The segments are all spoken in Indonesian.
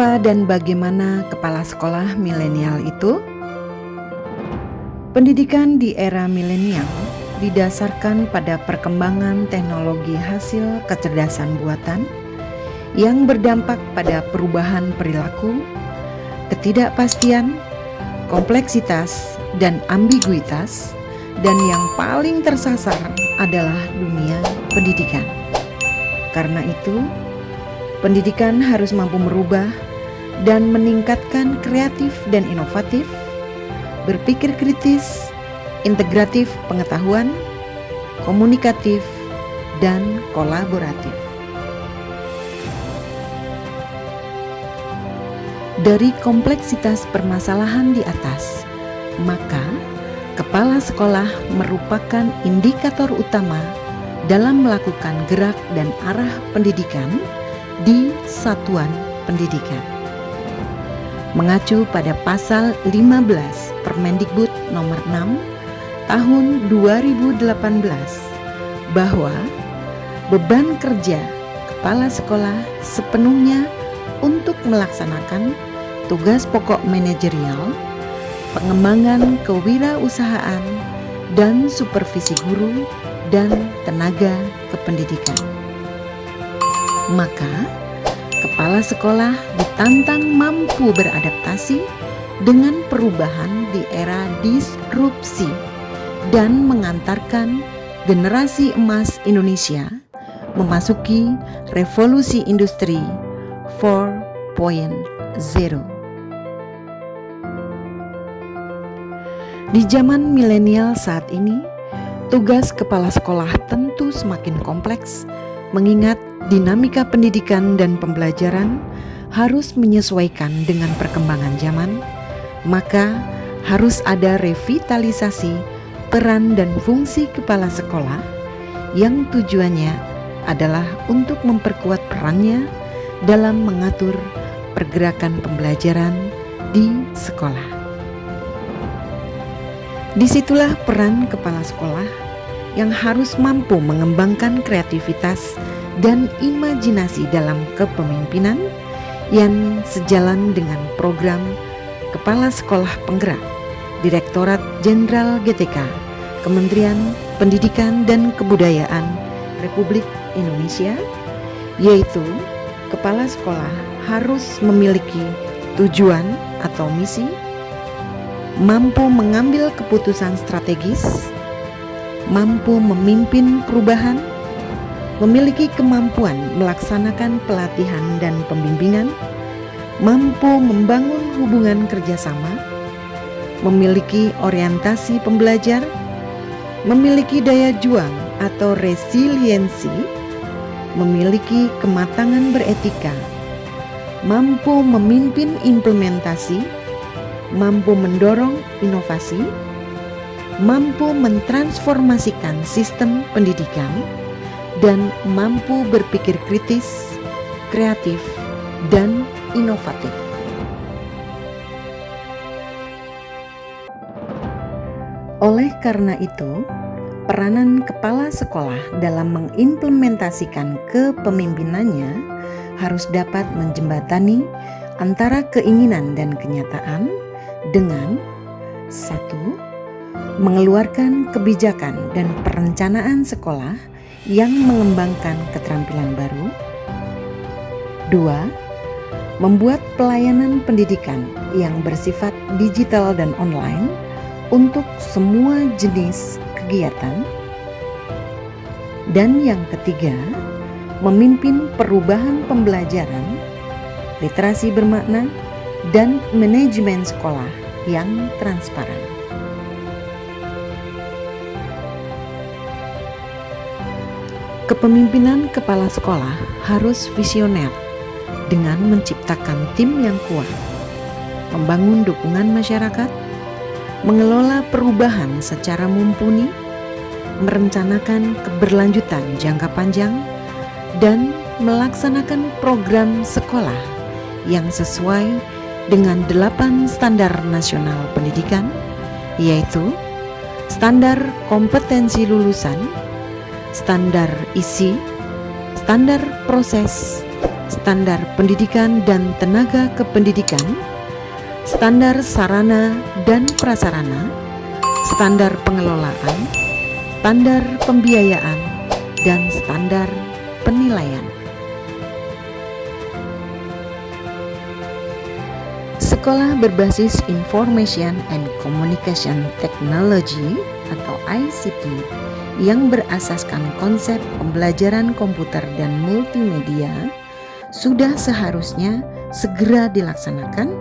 Siapa dan bagaimana kepala sekolah milenial itu? Pendidikan di era milenial didasarkan pada perkembangan teknologi hasil kecerdasan buatan yang berdampak pada perubahan perilaku, ketidakpastian, kompleksitas, dan ambiguitas, dan yang paling tersasar adalah dunia pendidikan. Karena itu, pendidikan harus mampu merubah dan meningkatkan kreatif dan inovatif, berpikir kritis, integratif pengetahuan, komunikatif, dan kolaboratif. Dari kompleksitas permasalahan di atas, maka kepala sekolah merupakan indikator utama dalam melakukan gerak dan arah pendidikan di satuan pendidikan. Mengacu pada pasal 15 Permendikbud nomor 6 tahun 2018 bahwa beban kerja kepala sekolah sepenuhnya untuk melaksanakan tugas pokok manajerial, pengembangan kewirausahaan, dan supervisi guru dan tenaga kependidikan. Maka, kepala sekolah ditantang mampu beradaptasi dengan perubahan di era disrupsi dan mengantarkan generasi emas Indonesia memasuki revolusi industri 4.0. Di zaman milenial saat ini, tugas kepala sekolah tentu semakin kompleks, mengingat dinamika pendidikan dan pembelajaran harus menyesuaikan dengan perkembangan zaman, maka harus ada revitalisasi peran dan fungsi kepala sekolah yang tujuannya adalah untuk memperkuat perannya dalam mengatur pergerakan pembelajaran di sekolah. Disitulah peran kepala sekolah yang harus mampu mengembangkan kreativitas dan imajinasi dalam kepemimpinan yang sejalan dengan program Kepala Sekolah Penggerak Direktorat Jenderal GTK Kementerian Pendidikan dan Kebudayaan Republik Indonesia, yaitu kepala sekolah harus memiliki tujuan atau misi, mampu mengambil keputusan strategis, mampu memimpin perubahan, memiliki kemampuan melaksanakan pelatihan dan pembimbingan, mampu membangun hubungan kerjasama, memiliki orientasi pembelajar, memiliki daya juang atau resiliensi, memiliki kematangan beretika, mampu memimpin implementasi, mampu mendorong inovasi, mampu mentransformasikan sistem pendidikan, dan mampu berpikir kritis, kreatif, dan inovatif. Oleh karena itu, peranan kepala sekolah dalam mengimplementasikan kepemimpinannya harus dapat menjembatani antara keinginan dan kenyataan dengan 1. Mengeluarkan kebijakan dan perencanaan sekolah yang mengembangkan keterampilan baru. 2. Membuat pelayanan pendidikan yang bersifat digital dan online untuk semua jenis kegiatan. Dan yang ketiga, memimpin perubahan pembelajaran, literasi bermakna, dan manajemen sekolah yang transparan. Kepemimpinan kepala sekolah harus visioner dengan menciptakan tim yang kuat, membangun dukungan masyarakat, mengelola perubahan secara mumpuni, merencanakan keberlanjutan jangka panjang, dan melaksanakan program sekolah yang sesuai dengan 8 standar nasional pendidikan, yaitu standar kompetensi lulusan, standar isi, standar proses, standar pendidikan dan tenaga kependidikan, standar sarana dan prasarana, standar pengelolaan, standar pembiayaan, dan standar penilaian. Sekolah berbasis Information and Communication Technology atau ICT yang berasaskan konsep pembelajaran komputer dan multimedia sudah seharusnya segera dilaksanakan,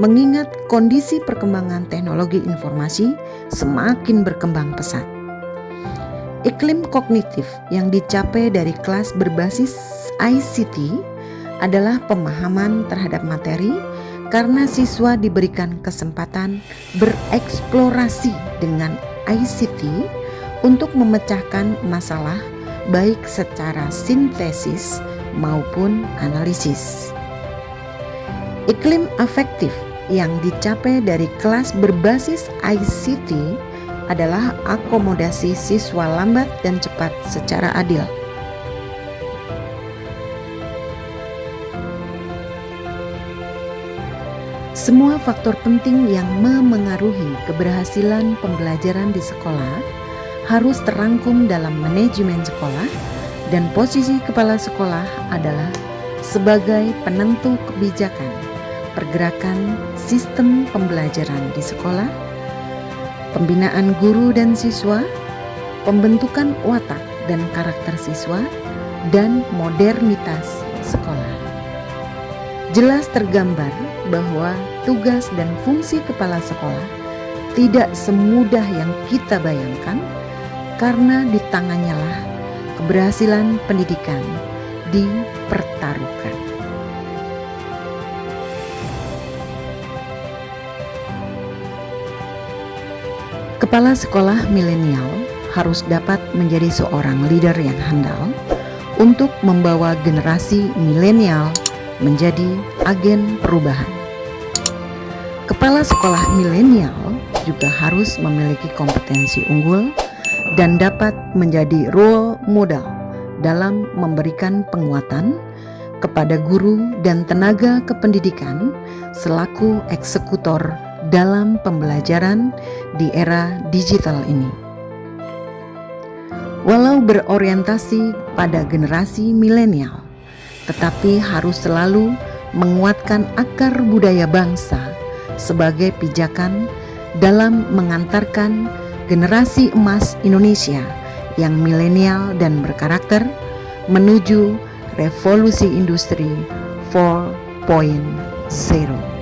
mengingat kondisi perkembangan teknologi informasi semakin berkembang pesat. Iklim kognitif yang dicapai dari kelas berbasis ICT adalah pemahaman terhadap materi, karena siswa diberikan kesempatan bereksplorasi dengan ICT untuk memecahkan masalah baik secara sintesis maupun analisis. Iklim afektif yang dicapai dari kelas berbasis ICT adalah akomodasi siswa lambat dan cepat secara adil. Semua faktor penting yang memengaruhi keberhasilan pembelajaran di sekolah harus terangkum dalam manajemen sekolah, dan posisi kepala sekolah adalah sebagai penentu kebijakan, pergerakan sistem pembelajaran di sekolah, pembinaan guru dan siswa, pembentukan watak dan karakter siswa, dan modernitas sekolah. Jelas tergambar bahwa tugas dan fungsi kepala sekolah tidak semudah yang kita bayangkan, karena di tangannya lah keberhasilan pendidikan dipertaruhkan. Kepala sekolah milenial harus dapat menjadi seorang leader yang handal untuk membawa generasi milenial menjadi agen perubahan. Kepala sekolah milenial juga harus memiliki kompetensi unggul dan dapat menjadi role model dalam memberikan penguatan kepada guru dan tenaga kependidikan selaku eksekutor dalam pembelajaran di era digital ini. Walau berorientasi pada generasi milenial, tetapi harus selalu menguatkan akar budaya bangsa sebagai pijakan dalam mengantarkan generasi emas Indonesia yang milenial dan berkarakter menuju revolusi industri 4.0.